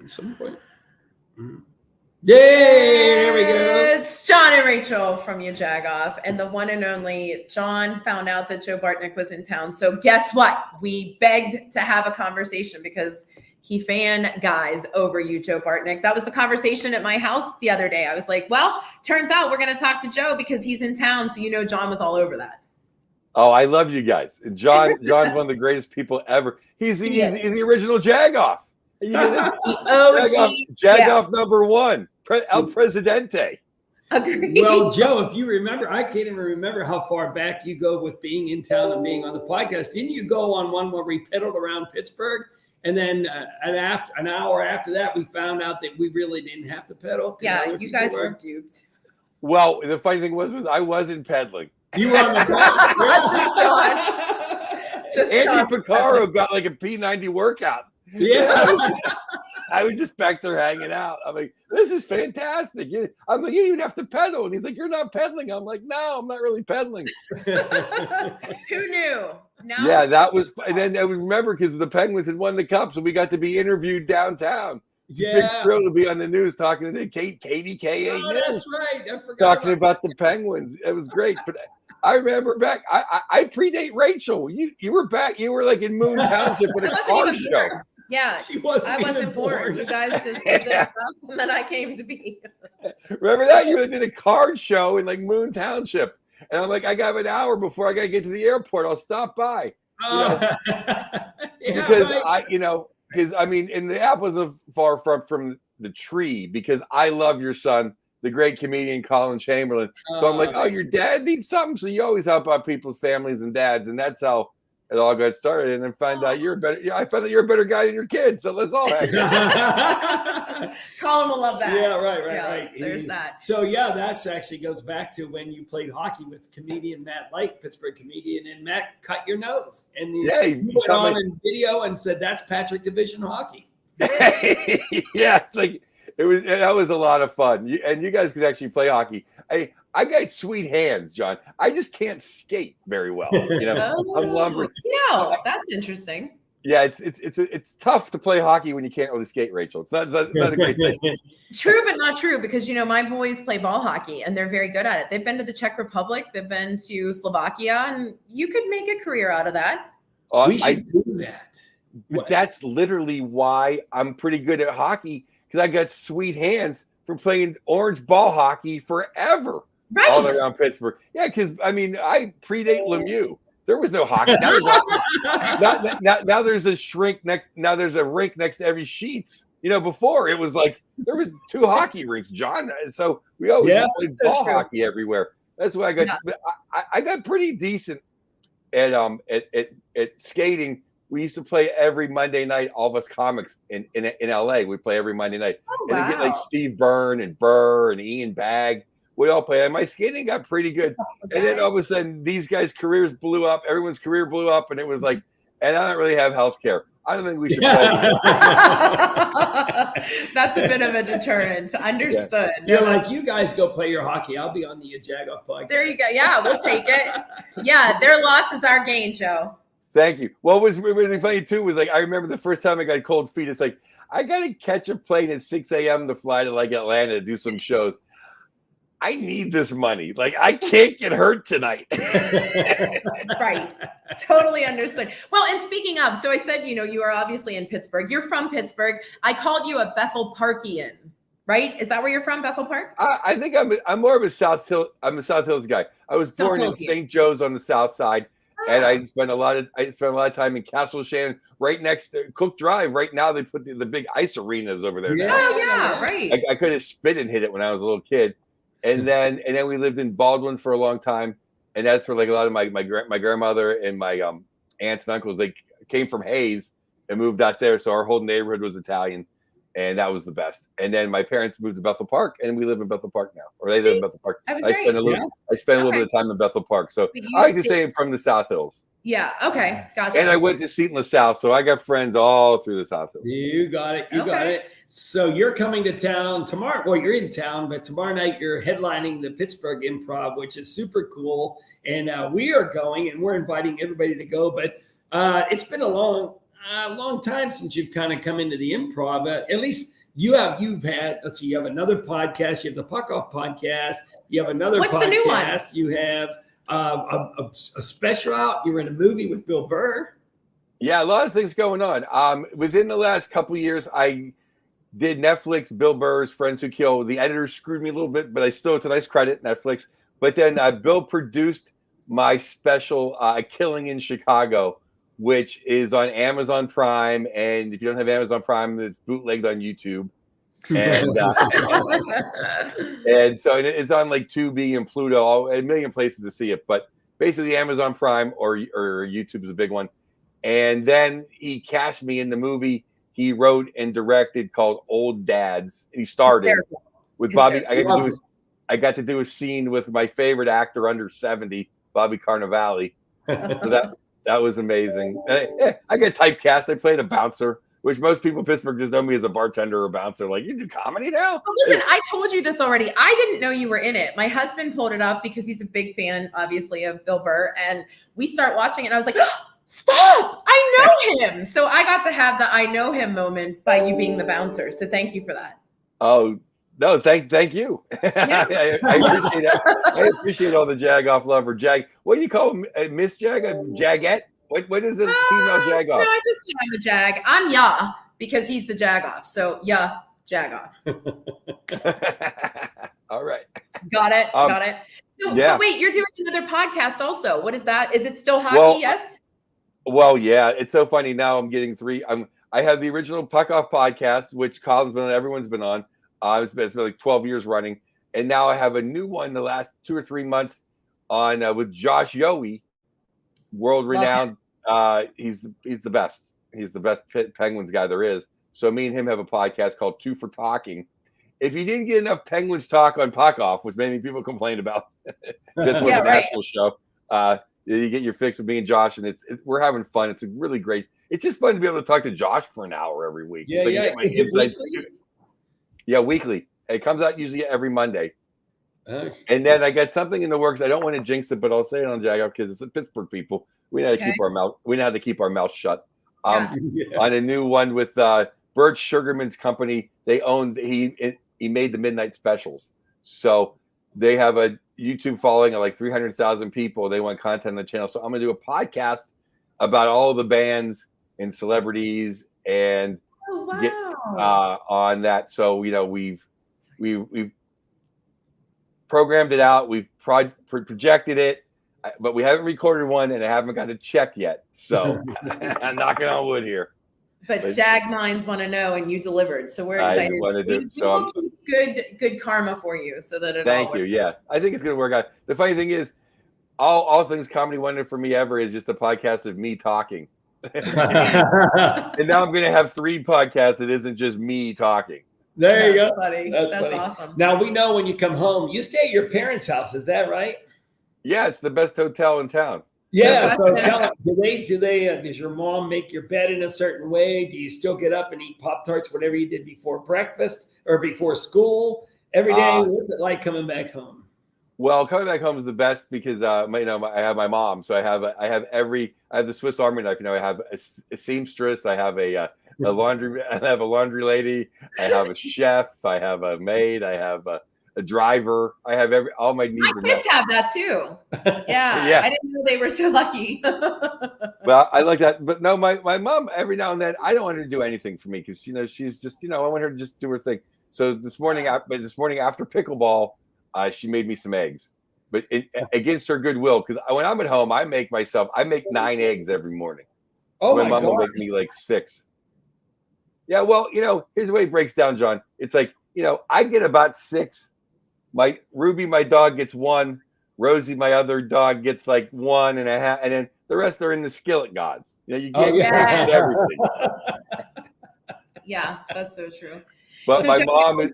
at some point. Yay! There we go. It's John and Rachael from YaJagoff, and the one and only John found out that Joe Bartnick was in town. So guess what? We begged to have a conversation because he fan guys over you, Joe Bartnick. That was the conversation at my house the other day. I was like, well, turns out we're going to talk to Joe because he's in town. So, John was all over that. Oh, I love you guys. John's one of the greatest people ever. He's the original YaJagoff. YaJagoff number one, El Presidente. Agreed. Well, Joe, if you remember, I can't even remember how far back you go with being in town and being on the podcast. Didn't you go on one where we pedaled around Pittsburgh? And then an hour after that, we found out that we really didn't have to pedal. Yeah, you guys were duped. Well, the funny thing was I wasn't pedaling. You were on the ground. Andy Picaro got like a P90 workout. Yeah. I was just back there hanging out. I'm like, this is fantastic. I'm like, you even have to pedal. And he's like, you're not pedaling. I'm like, no, I'm not really pedaling. Who knew? Now yeah, that was, and then I remember because the Penguins had won the cup, so we got to be interviewed downtown. It's a big thrill to be on the news talking to KDKA News. That's right. I forgot talking about the Penguins. It was great. But I remember back, I predate Rachel. You were back. You were like in Moon Township with a car show. Yeah, I wasn't born. You guys just did this stuff, and then I came to be. Remember that? You did a card show in like Moon Township. And I'm like, I got an hour before I got to get to the airport. I'll stop by. Because I mean, and the apples are far from the tree because I love your son, the great comedian Colin Chamberlain. So I'm like, oh, your dad needs something. So you always help out people's families and dads. And that's how it all got started. And then find out you're better. Yeah, I found out you're a better guy than your kids. So let's all hang out. Colin will love that. Yeah, right. There's that. So that actually goes back to when you played hockey with comedian Matt Light, Pittsburgh comedian, and Matt cut your nose. And he went on in video and said, that's Patrick Division hockey. Yeah, it's like that was a lot of fun. And you guys could actually play hockey. I got sweet hands, John. I just can't skate very well. I'm lumbering. No, that's interesting. Yeah, it's tough to play hockey when you can't really skate, Rachel. It's not a great thing. True, but not true, because my boys play ball hockey and they're very good at it. They've been to the Czech Republic, they've been to Slovakia, and you could make a career out of that. We should do that. But that's literally why I'm pretty good at hockey, because I got sweet hands from playing orange ball hockey forever. Right. All around Pittsburgh. Yeah, because I predate Lemieux. There was no hockey. Now there's a shrink next. Now there's a rink next to every Sheets. Before it was like there was 2 hockey rinks, John. So we always played ball hockey everywhere. That's why I got. Yeah. I got pretty decent at skating. We used to play every Monday night. All of us comics in LA, we play every Monday night. Oh, and they get like Steve Byrne and Burgh and Ian Bagg. We all play. And my skating got pretty good. Okay. And then all of a sudden, these guys' careers blew up. Everyone's career blew up. And it was like, and I don't really have health care. I don't think we should play. That's a bit of a deterrent. Understood. Yeah, like you guys go play your hockey. I'll be on the YaJagoff podcast. There you go. Yeah, we'll take it. Yeah, their loss is our gain, Joe. Thank you. What was really funny, too, was like, I remember the first time I got cold feet. It's like, I got to catch a plane at 6 a.m. to fly to like Atlanta to do some shows. I need this money. Like, I can't get hurt tonight. Right. Totally understood. Well, and speaking of, so I said, you are obviously in Pittsburgh. You're from Pittsburgh. I called you a Bethel Parkian, right? Is that where you're from, Bethel Park? I think I'm more of a South Hills guy. I was born in St. Joe's on the South Side. And I spent a lot of time in Castle Shannon, right next to Cook Drive. Right now, they put the big ice arenas over there. Yeah, now. Yeah, right. I could have spit and hit it when I was a little kid, and then we lived in Baldwin for a long time, and that's where like a lot of my grandmother and my aunts and uncles, they came from Hayes and moved out there. So our whole neighborhood was Italian, and that was the best. And then my parents moved to Bethel Park, and we live in Bethel Park now, or they live in Bethel Park. I spent a little bit of time in Bethel Park, so I like to say I'm from the South Hills. Yeah. Okay. Gotcha. And I went to Seton LaSalle, so I got friends all through the South Hills. You got it. You got it. So you're coming to town tomorrow. Well, you're in town, but tomorrow night you're headlining the Pittsburgh Improv, which is super cool. And we are going, and we're inviting everybody to go. But it's been a long time since you've kind of come into the Improv. At least you've had, let's see, you have another podcast. You have the Puck Off podcast. You have another What's podcast. the new one? You have a special out. You were in a movie with Bill Burr. Yeah, a lot of things going on. Within the last couple of years, I did Netflix, Bill Burr's Friends Who Kill. The editors screwed me a little bit, but it's a nice credit, Netflix. But then Bill produced my special, Killing in Chicago, which is on Amazon Prime. And if you don't have Amazon Prime, it's bootlegged on YouTube. And and so it's on like Tubi and Pluto, a million places to see it. But basically, Amazon Prime or YouTube is a big one. And then he cast me in the movie he wrote and directed called Old Dads. He starred in with Bobby. I got to do a scene with my favorite actor under 70, Bobby Cannavale. So that was amazing. I got typecast. I played a bouncer, which most people in Pittsburgh just know me as a bartender or a bouncer. Like, you do comedy now? Well, listen, I told you this already. I didn't know you were in it. My husband pulled it up because he's a big fan, obviously, of Bill Burr. And we start watching it. And I was like, stop! I know him. So I got to have the I know him moment by you being the bouncer. So thank you for that. Oh, no, thank you. Yeah. I appreciate it. I appreciate all the Jag-off love or Jag. What do you call him? Miss Jag? Jagette? What is a female Jag-off? No, I just say I'm a Jag. I'm Ya because he's the Jag-off. So YaJagoff. All right. Got it. Got it. So, yeah. But wait, you're doing another podcast also. What is that? Is it still hockey? Well, yes. Well, yeah. It's so funny. Now I'm getting three. I have the original Puck Off podcast, which Colin's been on. Everyone's been on. It's been like 12 years running. And now I have a new one the last 2 or 3 months on with Josh Yohe, world renowned. He's the best. He's the best Penguins guy there is. So me and him have a podcast called Two for Talking. If you didn't get enough Penguins talk on Puck Off, which many people complain about, that's what the national show. You get your fix of me and Josh, and we're having fun. It's a really great. It's just fun to be able to talk to Josh for an hour every week. Yeah, Is it weekly? Yeah, weekly. It comes out usually every Monday. And then I got something in the works. I don't want to jinx it, but I'll say it on Jag-Off because it's the Pittsburgh people. We know how to keep our mouth. We know how to keep our mouth shut. On a new one with Bert Sugarman's company. He made the midnight specials. So they have a YouTube following of like 300,000 people. They want content on the channel. So I'm going to do a podcast about all the bands and celebrities and get on that. So, we've programmed it out. We've projected it, but we haven't recorded one and I haven't got a check yet. So I'm knocking on wood here. But Jag minds want to know, and you delivered. So we're excited. Good karma for you, so that it. Thank you. Yeah, I think it's going to work out. The funny thing is, all things comedy wonder for me ever is just a podcast of me talking. And now I'm going to have 3 podcasts that isn't just me talking. There you go. Funny. That's awesome. Now we know when you come home, you stay at your parents' house. Is that right? Yeah, it's the best hotel in town. Yeah. So does your mom make your bed in a certain way? Do you still get up and eat Pop-Tarts, whatever you did before breakfast or before school every day? What's it like coming back home? Well, coming back home is the best because I have my mom, so I have the Swiss Army knife. I have a seamstress, I have a laundry, I have a laundry lady, I have a chef, I have a maid, I have a driver. I have all my needs. My kids have that too. Yeah. I didn't know they were so lucky. Well, I like that, but no, my mom every now and then I don't want her to do anything for me because she's just I want her to just do her thing. So this morning after pickleball, she made me some eggs, but against her goodwill because when I'm at home, I make 9 eggs every morning. Oh, my mom will make me like 6. Yeah, well, here's the way it breaks down, John. It's like I get about 6. My Ruby, my dog, gets 1. Rosie, my other dog, gets like 1.5, and then the rest are in the skillet gods. You can't get everything. Yeah, that's so true. But my mom is.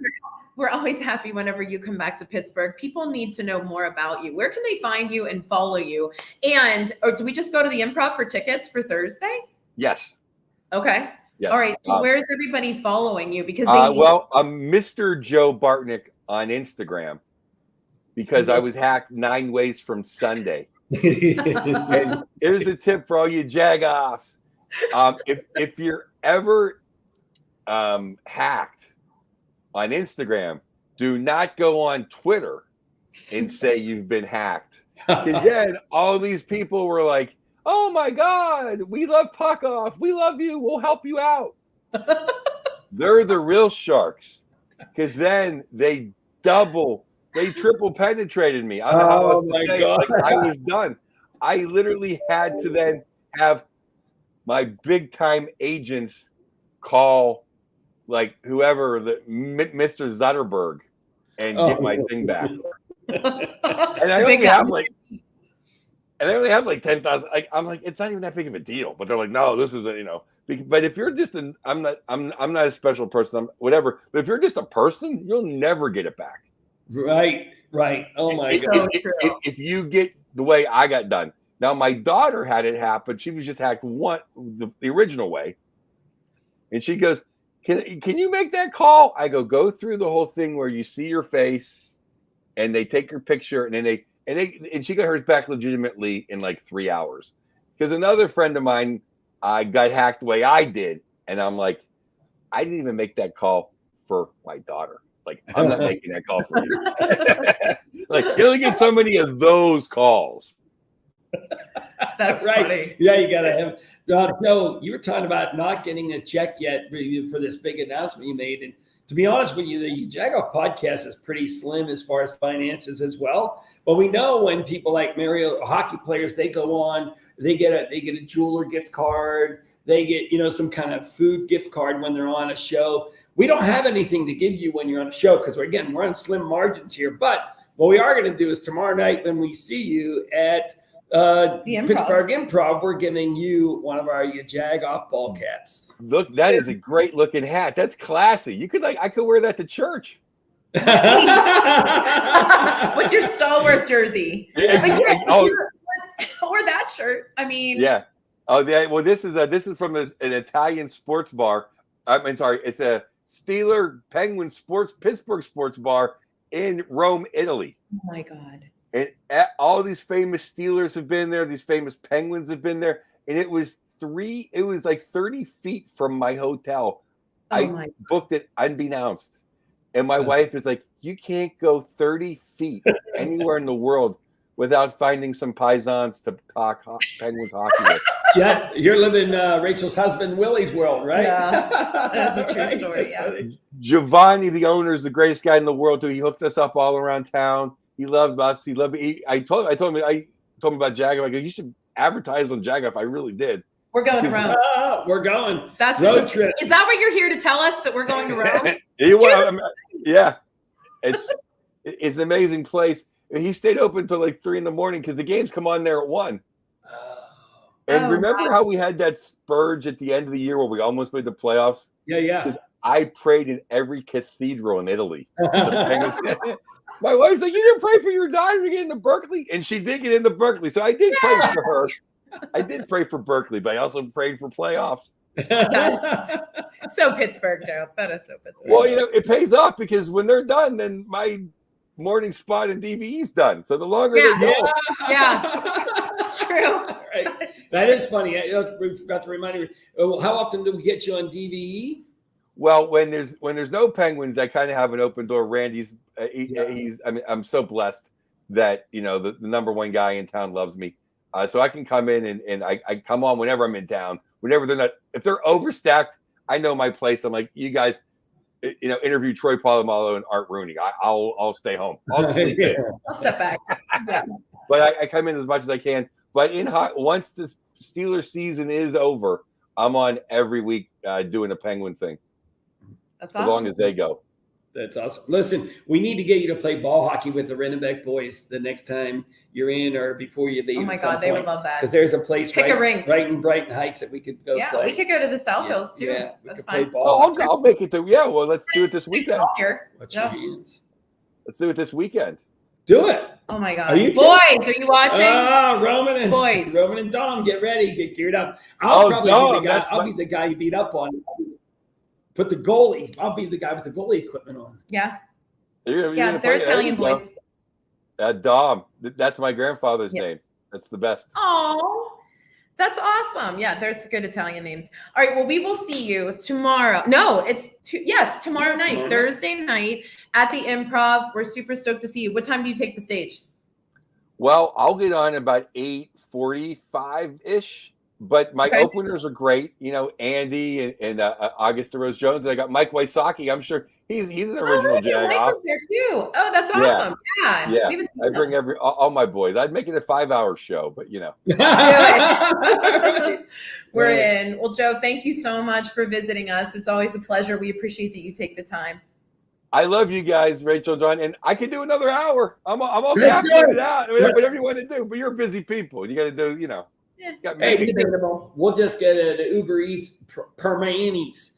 We're always happy whenever you come back to Pittsburgh. People need to know more about you. Where can they find you and follow you? Or do we just go to the Improv for tickets for Thursday? Yes. Okay. Yes. All right. So where's everybody following you? Because I'm Mr. Joe Bartnick on Instagram because I was hacked 9 ways from Sunday. And here's a tip for all you Jag-Offs. If you're ever hacked on Instagram. Do not go on Twitter and say you've been hacked. Because then all these people were like, oh my God, we love Puck-Off. We love you. We'll help you out. They're the real sharks. Because then they triple penetrated me. I don't know how else to say it. Like, I was done. I literally had to then have my big time agents call like whoever, Mr. Zutterberg, and get my thing back. And I only have like 10,000. Like, I'm like, it's not even that big of a deal. But they're like, no, this is But if you're just I'm not a special person. I'm whatever. But if you're just a person, you'll never get it back. Right. Oh my God. If you get the way I got done. Now my daughter had it happen. She was just hacked the original way, and she goes, "Can you make that call?" I go through the whole thing where you see your face, and they take your picture, and then and she got hers back legitimately in like 3 hours. Because another friend of mine got hacked the way I did, and I'm like, I didn't even make that call for my daughter. Like, I'm not making that call for you. Like, you only get so many of those calls. That's right. Funny. Yeah, you gotta have. No, you were talking about not getting a check yet for this big announcement you made, and to be honest with you, the YaJagoff podcast is pretty slim as far as finances as well. But we know when people like Mario, hockey players, they go on, they get a jeweler gift card, they get some kind of food gift card when they're on a show. We don't have anything to give you when you're on a show because we're on slim margins here. But what we are going to do is tomorrow night when we see you at Pittsburgh Improv, we're giving you one of our YaJagoff ball caps. Look, that is a great looking hat. That's classy. I could wear that to church. With your stalwart jersey. Or that shirt. I mean, yeah. Oh, yeah. Well, this is from an Italian sports bar. It's a Steeler Penguin Pittsburgh sports bar in Rome, Italy. Oh my God. And all these famous Steelers have been there. These famous Penguins have been there. And it was like 30 feet from my hotel. I booked it unbeknownst. And my wife is like, you can't go 30 feet anywhere in the world without finding some paisans to talk Penguins hockey with. Yeah, you're living Rachel's husband Willie's world, right? Yeah, that's a true story. Yeah. Giovanni, the owner, is the greatest guy in the world too. He hooked us up all around town. He loved us. He loved me. I told him about YaJagoff. I go, you should advertise on YaJagoff. I really did. We're going to Rome. We're going. That's road trip. Is that what you're here to tell us, that we're going to Rome? Yeah, it's an amazing place. He stayed open till like 3 a.m. because the games come on there at 1. And remember how we had that spurge at the end of the year where we almost made the playoffs? Yeah. Because I prayed in every cathedral in Italy. My wife's like, you didn't pray for your daughter to get into Berkeley? And she did get into Berkeley. So I did pray for her. I did pray for Berkeley, but I also prayed for playoffs. So Pittsburgh, Joe. That is so Pittsburgh. Well, it pays off because when they're done, then my morning spot and DVE's done. So the longer they go. Yeah. True. Right. That is funny. We forgot to remind you. How often do we get you on DVE? Well, when there's no Penguins, I kind of have an open door. Randy's I'm so blessed that the number one guy in town loves me, so I can come in and I come on whenever I'm in town. Whenever if they're overstacked, I know my place. I'm like, you guys, interview Troy Polamalu and Art Rooney. I'll stay home. I'll sleep in. I'll step back. Yeah. But I come in as much as I can. But once the Steelers season is over, I'm on every week doing a Penguin thing. That's awesome. As long as they go. That's awesome. Listen, we need to get you to play ball hockey with the Rennebeck boys the next time you're in or before you leave. Oh my God, they would love that. Because there's a place a rink right in Brighton Heights that we could go play. Yeah, we could go to the South Hills too. Yeah, that's fine. fine. I'll make it to. Yeah, well, let's do it this weekend. What's your hands? Let's do it this weekend. Do it. Oh my God. Boys, are you watching? Roman and Dom, get ready, get geared up. I'll be the guy you beat up on. Put the goalie. I'll be the guy with the goalie equipment on. Yeah. You're they're Italian boys. Dom. That's my grandfather's name. That's the best. Oh, That's awesome. Yeah, there's good Italian names. All right. Well, we will see you tomorrow. No, tomorrow night, Thursday night at the Improv. We're super stoked to see you. What time do you take the stage? Well, I'll get on about 8:45-ish. But my openers are great, Andy and Augusta Rose Jones. And I got Mike Wysocki. I'm sure he's an original JaGoff. Mike there too. Oh, that's awesome. Yeah. I bring all my boys. I'd make it a 5-hour show, but We're in. Well, Joe, thank you so much for visiting us. It's always a pleasure. We appreciate that you take the time. I love you guys, Rachel, John, and I can do another hour. I'm okay. I'll figure it out. Whatever you want to do, but you're busy people. You got to do, Hey, we'll just get an Uber Eats per mayonnaise,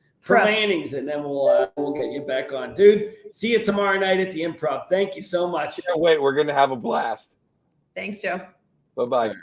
and then we'll get you back on, dude. See you tomorrow night at the Improv. Thank you so much. Can't wait. We're gonna have a blast. Thanks, Joe. Bye-bye.